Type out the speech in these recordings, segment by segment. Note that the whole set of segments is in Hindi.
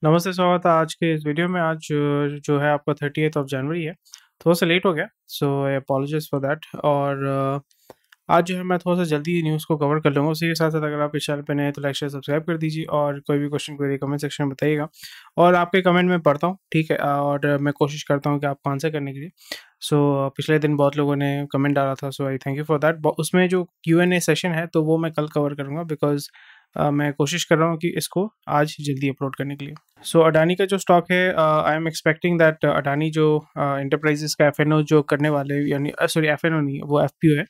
नमस्ते, स्वागत है आज के इस वीडियो में। आज जो है आपका 30th ऑफ जनवरी है। थोड़ा सा लेट हो गया, सो आई अपोलोजाइज़ फॉर दैट। और आज जो है मैं थोड़ा सा जल्दी न्यूज़ को कवर कर लूँगा। उसी के साथ साथ अगर आप इस चैनल पे नए हैं तो लाइक शेयर सब्सक्राइब कर दीजिए, और कोई भी क्वेश्चन क्वेरी कमेंट सेक्शन में बताइएगा और आपके कमेंट में पढ़ता हूँ, ठीक है। और मैं कोशिश करता हूँ कि आपको आंसर करने के लिए। सो पिछले दिन बहुत लोगों ने कमेंट डाला था, so I thank you for that. उसमें जो Q&A सेशन है तो वो मैं कल कवर करूँगा, बिकॉज़ मैं कोशिश कर रहा हूँ कि इसको आज जल्दी अपलोड करने के लिए। सो अडानी का जो स्टॉक है, I am expecting that Adani जो इंटरप्राइजेस का एफएनओ जो करने वाले, यानी सॉरी एफएनओ नहीं है, वो एफपीओ है।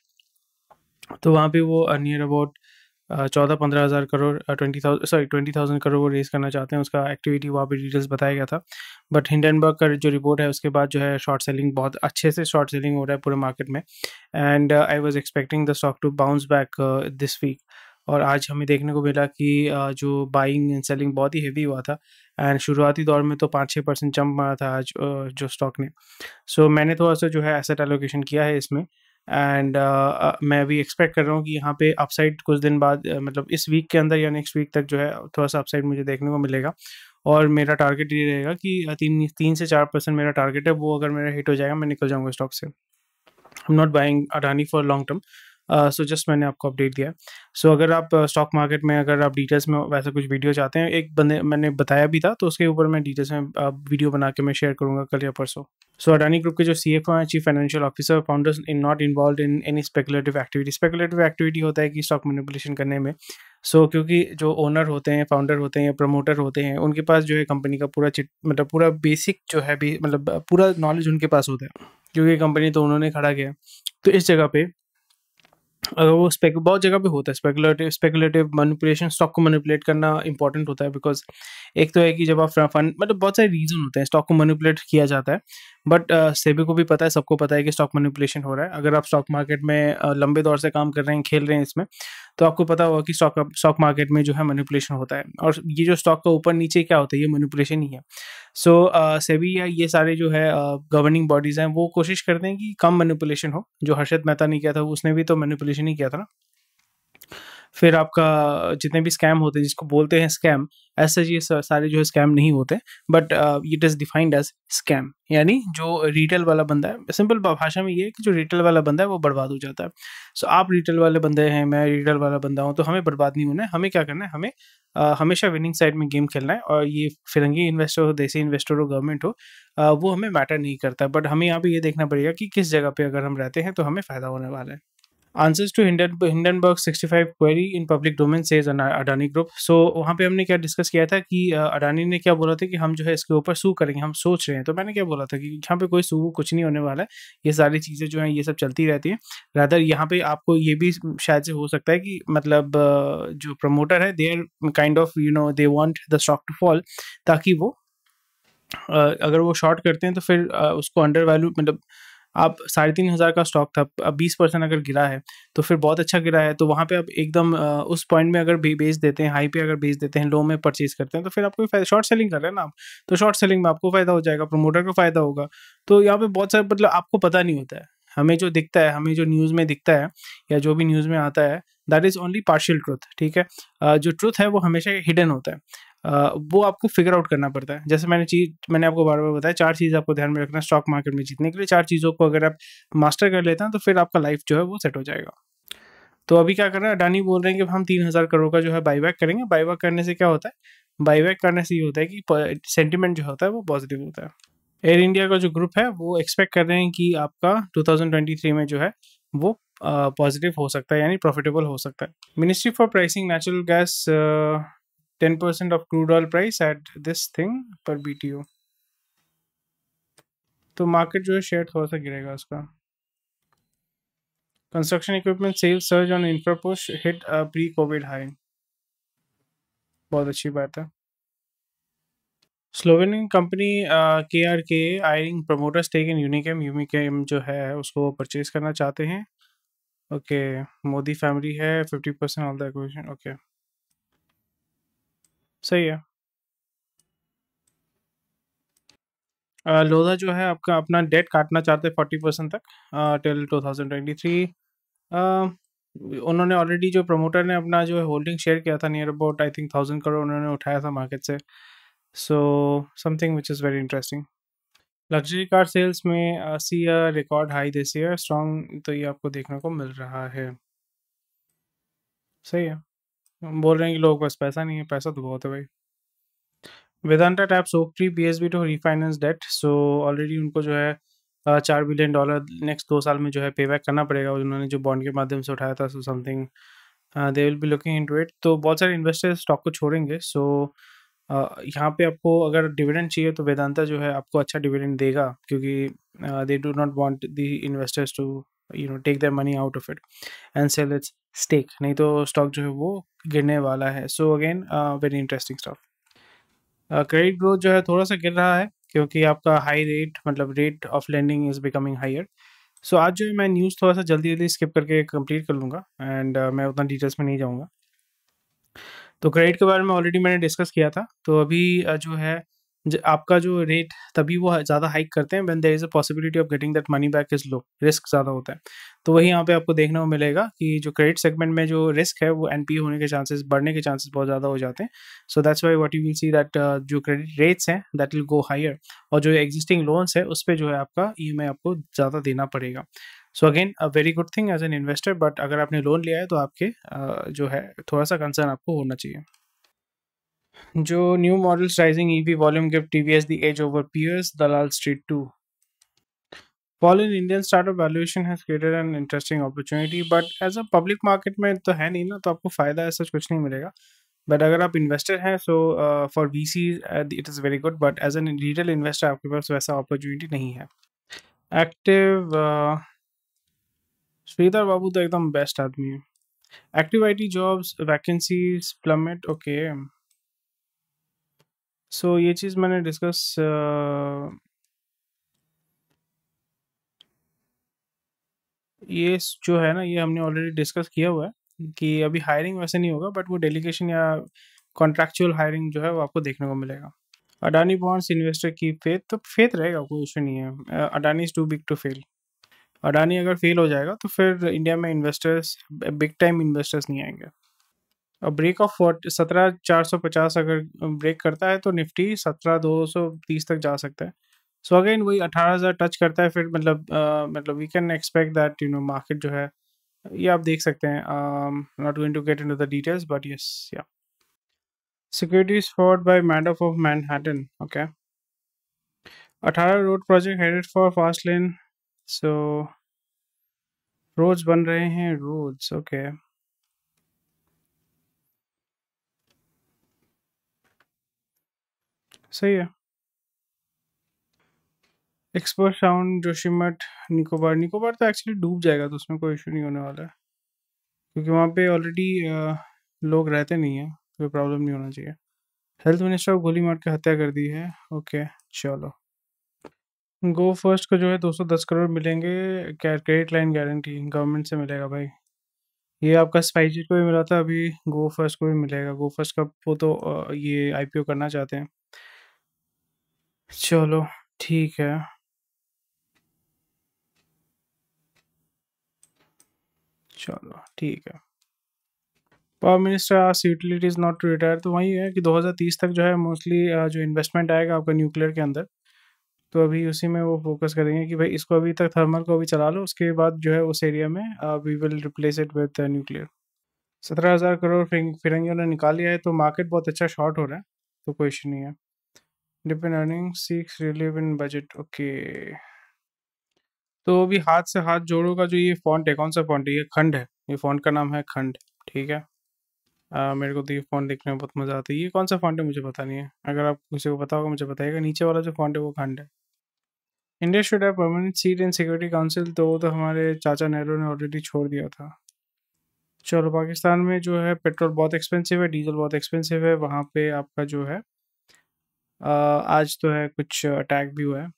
तो वहाँ पे वो नियर अबाउट 14-15 हज़ार करोड़ 20,000 करोड़ वो रेज करना चाहते हैं। उसका एक्टिविटी वहाँ पे डिटेल्स बताया गया था। बट हिंडनबर्ग का जो रिपोर्ट है उसके बाद जो है शॉर्ट सेलिंग, बहुत अच्छे से शॉर्ट सेलिंग हो रहा है पूरे मार्केट में। And I was expecting the stock to bounce back this week. और आज हमें देखने को मिला कि जो बाइंग एंड सेलिंग बहुत ही हेवी हुआ था। एंड शुरुआती दौर में तो 5-6% जंप मारा था आज जो स्टॉक ने। सो मैंने थोड़ा सा जो है एसेट एलोकेशन किया है इसमें। एंड मैं भी एक्सपेक्ट कर रहा हूँ कि यहाँ पे अपसाइड कुछ दिन बाद, मतलब इस वीक के अंदर या नेक्स्ट वीक तक जो है थोड़ा सा अपसाइड मुझे देखने को मिलेगा। और मेरा टारगेट ये रहेगा कि 3 से 4% मेरा टारगेट है, वो अगर मेरा हिट हो जाएगा मैं निकल जाऊँगा स्टॉक से। I am not buying Adani for long term. So just मैंने आपको अपडेट दिया है। सो अगर आप स्टॉक मार्केट में अगर आप डिटेल्स में वैसा कुछ वीडियो चाहते हैं, एक बंदे मैंने बताया भी था, तो उसके ऊपर मैं डिटेल्स में वीडियो बना के मैं शेयर करूँगा कल या परसों। सो अडानी ग्रुप के जो CFO हैं, chief financial officer, founders in not involve in any speculative activity. Speculative activity होता है कि स्टॉक मैनिपुलेशन करने में। सो क्योंकि जो ओनर होते हैं, फाउंडर होते हैं या प्रमोटर होते हैं, उनके पास जो है कंपनी का पूरा चिट, मतलब पूरा बेसिक जो है भी, मतलब पूरा नॉलेज उनके पास होता है, क्योंकि कंपनी तो उन्होंने खड़ा किया है। तो इस जगह पे अगर वो बहुत जगह पे होता है स्पेकुलेटिव मैनिपुलेशन, स्टॉक को मैनिपुलेट करना इंपॉर्टेंट होता है। बिकॉज एक तो है कि जब आप फंड, मतलब बहुत सारे रीजन होते हैं स्टॉक को मैनिपुलेट किया जाता है। बट सेबी को भी पता है, सबको पता है कि स्टॉक मैनिपुलेशन हो रहा है। अगर आप स्टॉक मार्केट में लंबे दौर से काम कर रहे हैं, खेल रहे हैं इसमें, तो आपको पता होगा कि स्टॉक मार्केट में जो है मैनिपुलेशन होता है। और ये जो स्टॉक का ऊपर नीचे क्या होता है, ये मैनिपुलेशन ही है। सो सेबी या ये सारे जो है गवर्निंग बॉडीज हैं, वो कोशिश करते हैं कि कम मैनिपुलेशन हो। जो हर्षद मेहता ने किया था, उसने भी तो मैनिपुलेशन ही किया था ना। फिर आपका जितने भी स्कैम होते हैं, जिसको बोलते हैं स्कैम, ऐसे ये सारे जो है स्कैम नहीं होते। But it is defined as scam, यानी जो रिटेल वाला बंदा है, सिंपल भाषा में ये है कि जो रिटेल वाला बंदा है वो बर्बाद हो जाता है। सो आप रिटेल वाले बंदे हैं, मैं रिटेल वाला बंदा हूँ, तो हमें बर्बाद नहीं होना है। हमें क्या करना है, हमें हमेशा विनिंग साइड में गेम खेलना है। और ये फिरंगी इन्वेस्टर हो, देसी इन्वेस्टर हो, गवर्नमेंट हो, वो हमें मैटर नहीं करता। बट हमें यहाँ पे ये देखना पड़ेगा कि किस जगह पे अगर हम रहते हैं तो हमें फ़ायदा होने वाला है। Answers to Hindenburg 65 query in public domain says Adani group. So वहाँ पे हमने क्या डिस्कस किया था कि अडानी ने क्या बोला था कि हम जो है इसके ऊपर सू करेंगे, हम सोच रहे हैं। तो मैंने क्या बोला था कि यहाँ पे कोई सू कुछ नहीं होने वाला है। ये सारी चीज़ें जो हैं ये सब चलती रहती हैं। रादर यहाँ पे आपको ये भी शायद से हो सकता है कि मतलब जो प्रमोटर है, they are kind of they want the stock to fall, ताकि वो अगर वो शॉर्ट करते हैं तो फिर उसको अंडर वैल्यू, मतलब आप 3,500 का स्टॉक था, अब 20% अगर गिरा है तो फिर बहुत अच्छा गिरा है। तो वहाँ पे आप एकदम उस पॉइंट में अगर बेच देते हैं, हाई पे अगर बेच देते हैं, लो में परचेज करते हैं, तो फिर आपको फायदा, शॉर्ट सेलिंग कर रहे हैं ना आप, तो शॉर्ट सेलिंग में आपको फायदा हो जाएगा, प्रमोटर को फायदा होगा। तो यहाँ पे बहुत सारे, मतलब आपको पता नहीं होता है। हमें जो दिखता है, हमें जो न्यूज़ में दिखता है या जो भी न्यूज़ में आता है, that is only partial truth, ठीक है। जो ट्रुथ है वो हमेशा हिडन होता है। वो आपको फिगर आउट करना पड़ता है। जैसे मैंने आपको बार-बार बताया, 4 चीज़ आपको ध्यान में रखना है स्टॉक मार्केट में जीतने के लिए। 4 चीज़ों को अगर आप मास्टर कर लेते हैं तो फिर आपका लाइफ जो है वो सेट हो जाएगा। तो अभी क्या कर रहे हैं, अडानी बोल रहे हैं कि हम 3,000 करोड़ का जो है बायबैक करेंगे। बायबैक करने से क्या होता है? बायबैक करने से ये होता है कि प सेंटिमेंट जो होता है वो पॉजिटिव होता है। एयर इंडिया का जो ग्रुप है वो एक्सपेक्ट कर रहे हैं कि आपका 2023 में जो है वो पॉजिटिव हो सकता है, यानी प्रॉफिटेबल हो सकता है। Ministry for pricing natural gas 10% of crude oil price at this thing पर BTU। तो मार्केट जो है शेयर थोड़ा सा गिरेगा उसका। Construction equipment sales surge on infra push hit pre covid high. बहुत अच्छी बात है। Slovenian company KRK acquiring promoter stake in Unichem. Unichem जो है उसको परचेज करना चाहते हैं। ओके, मोदी फैमिली है 50% ऑफ द एक्विजिशन। ओके, सही है। लोधा जो है आपका अपना डेट काटना चाहते हैं 40% तक टिल 2023। उन्होंने ऑलरेडी, जो प्रमोटर ने अपना जो है होल्डिंग शेयर किया था, near about I think 1,000 crore उन्होंने उठाया था मार्केट से। So something which is very interesting. Luxury car sales में see a record high this year strong, तो ये आपको देखने को मिल रहा है। सही है। हम बोल रहे हैं कि लोगों के पास पैसा नहीं है, पैसा तो बहुत है भाई। Vedanta taps Oaktree BSB to refinance debt. So already उनको जो है $4 बिलियन नेक्स्ट 2 साल में जो है पे बैक करना पड़ेगा, उन्होंने जो बॉन्ड के माध्यम से उठाया था। So something they will be looking into it. तो बहुत सारे इन्वेस्टर्स स्टॉक को छोड़ेंगे। सो यहाँ पे आपको अगर डिविडेंड चाहिए तो वेदांता जो है आपको अच्छा डिविडेंड देगा, क्योंकि they do not want the investors to take their money out of it and sell its stake, नहीं तो स्टॉक जो है वो गिरने वाला है। So again very interesting stock. Credit growth जो है थोड़ा सा गिर रहा है, क्योंकि आपका हाई रेट मतलब rate of lending is becoming higher. So आज जो है मैं न्यूज़ थोड़ा सा जल्दी जल्दी स्किप करके कंप्लीट कर लूँगा, एंड मैं उतना डिटेल्स में नहीं जाऊँगा। तो क्रेडिट के बारे में ऑलरेडी मैंने डिस्कस किया था। तो अभी जो है आपका जो रेट तभी वो ज़्यादा हाइक करते हैं when there is a possibility of getting that money back is low, risk ज़्यादा होता है। तो वही यहाँ पे आपको देखने को मिलेगा कि जो क्रेडिट सेगमेंट में जो रिस्क है वो एनपीए होने के चांसेस, बढ़ने के चांसेस बहुत ज़्यादा हो जाते हैं। So that's why what you will see that जो क्रेडिट रेट्स हैं दैट विल गो हायर, और जो एग्जिस्टिंग लोन्स है उस पे जो है आपका ईएमआई आपको ज़्यादा देना पड़ेगा। So again a very good thing as an investor, but अगर आपने लोन लिया है तो आपके जो है थोड़ा सा कंसर्न आपको होना चाहिए। जो new models rising EV volume give TVS the edge over peers, Dalal Street 2. Fall in Indian startup valuation has created an interesting opportunity, but as a public market में तो है नहीं ना, तो आपको फ़ायदा ऐसा कुछ नहीं मिलेगा। बट अगर आप इन्वेस्टर हैं so for VC it is very good, but as an retail investor आपके पास वैसा अपॉर्चुनिटी नहीं है। एक्टिव श्रीधर बाबू तो एकदम बेस्ट आदमी है। Active IT jobs vacancies plummet. Okay, so ये चीज़ मैंने डिस्कस ये जो है ना, ये हमने ऑलरेडी डिस्कस किया हुआ है कि अभी हायरिंग वैसे नहीं होगा, बट वो डेलीगेशन या कॉन्ट्रैक्चुअल हायरिंग जो है वो आपको देखने को मिलेगा। अडानी बॉन्ड्स इन्वेस्टर की फेथ, तो फेथ रहेगा, कोई इशू नहीं है। Adani is too big to fail. Adani अगर फेल हो जाएगा तो फिर इंडिया में इन्वेस्टर्स, बिग टाइम इन्वेस्टर्स नहीं आएंगे। और ब्रेक ऑफ 17,450 अगर ब्रेक करता है तो निफ्टी 17,230 तक जा सकता है। सो अगेन वही 18,000 टच करता है, फिर मतलब we can expect that market जो है ये आप देख सकते हैं। Not going to get into the details, but yes या securities fraud by Madoff of Manhattan. Okay, 18 road project headed for fast lane. So roads बन रहे हैं, रोड्स। ओके, सही है। Expert sound Joshimath Nicobar. निकोबार तो एक्चुअली डूब जाएगा, तो उसमें कोई इशू नहीं होने वाला है, क्योंकि वहाँ पे ऑलरेडी लोग रहते नहीं हैं, कोई प्रॉब्लम नहीं होना चाहिए। हेल्थ मिनिस्टर को गोली मार के हत्या कर दी है। ओके, चलो। गो फर्स्ट को जो है 210 करोड़ मिलेंगे, क्रेडिट लाइन गारंटी गवर्नमेंट से मिलेगा भाई। ये आपका स्पाइसी को भी मिला था, अभी गो फर्स्ट को भी मिलेगा। गो फर्स्ट का वो तो ये आईपीओ करना चाहते हैं। चलो ठीक है। चलो ठीक है। Power minister asks utilities not to retire. तो वही है कि 2030 तक जो है मोस्टली जो इन्वेस्टमेंट आएगा आपका न्यूक्लियर के अंदर, तो अभी उसी में वो फोकस करेंगे कि भाई इसको अभी तक थर्मल को अभी चला लो, उसके बाद जो है उस एरिया में we will replace it with nuclear. 17,000 crore फिरंगियों ने निकाल लिया है, तो मार्केट बहुत अच्छा शॉर्ट हो रहा है, तो कोई इशू नहीं है। Dip in earning seeks relief in budget. Okay, तो अभी हाथ से हाथ जोड़ो का जो ये फॉन्ट है, कौन सा फॉन्ट है? ये खंड है, ये फॉन्ट का नाम है खंड। ठीक है। मेरे को तो ये फ़ॉन्ट देखने में बहुत मज़ा आता है। ये कौन सा फ़ॉन्ट है मुझे पता नहीं है, अगर आप किसी को पता होगा मुझे बताइएगा। नीचे वाला जो फ़ॉन्ट है वो खंड है। India should have permanent seat in security council, तो वो तो हमारे चाचा नेहरू ने ऑलरेडी छोड़ दिया था। चलो, पाकिस्तान में जो है पेट्रोल बहुत एक्सपेंसिव है, डीजल बहुत एक्सपेंसिव है, वहाँ पे आपका जो है आज तो है कुछ अटैक भी हुआ है।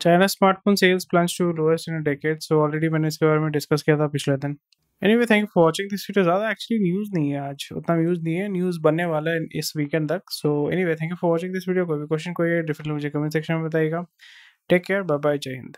China smartphone sales plans to lowest in a decade. So already मैंने इसके बारे में डिस्कस किया था पिछले दिन। Anyway, thank you for watching this video. ज़्यादा एक्चुअली न्यूज़ नहीं है आज, उतना न्यूज़ नहीं है, न्यूज़ बनने वाला है इस वीकेंड तक। So anyway, thank you for watching this video. कोई भी क्वेश्चन कोई डिफरेंट मुझे कमेंट सेक्शन में बताइएगा। टेक केयर, बाय बाय, जय हिंद।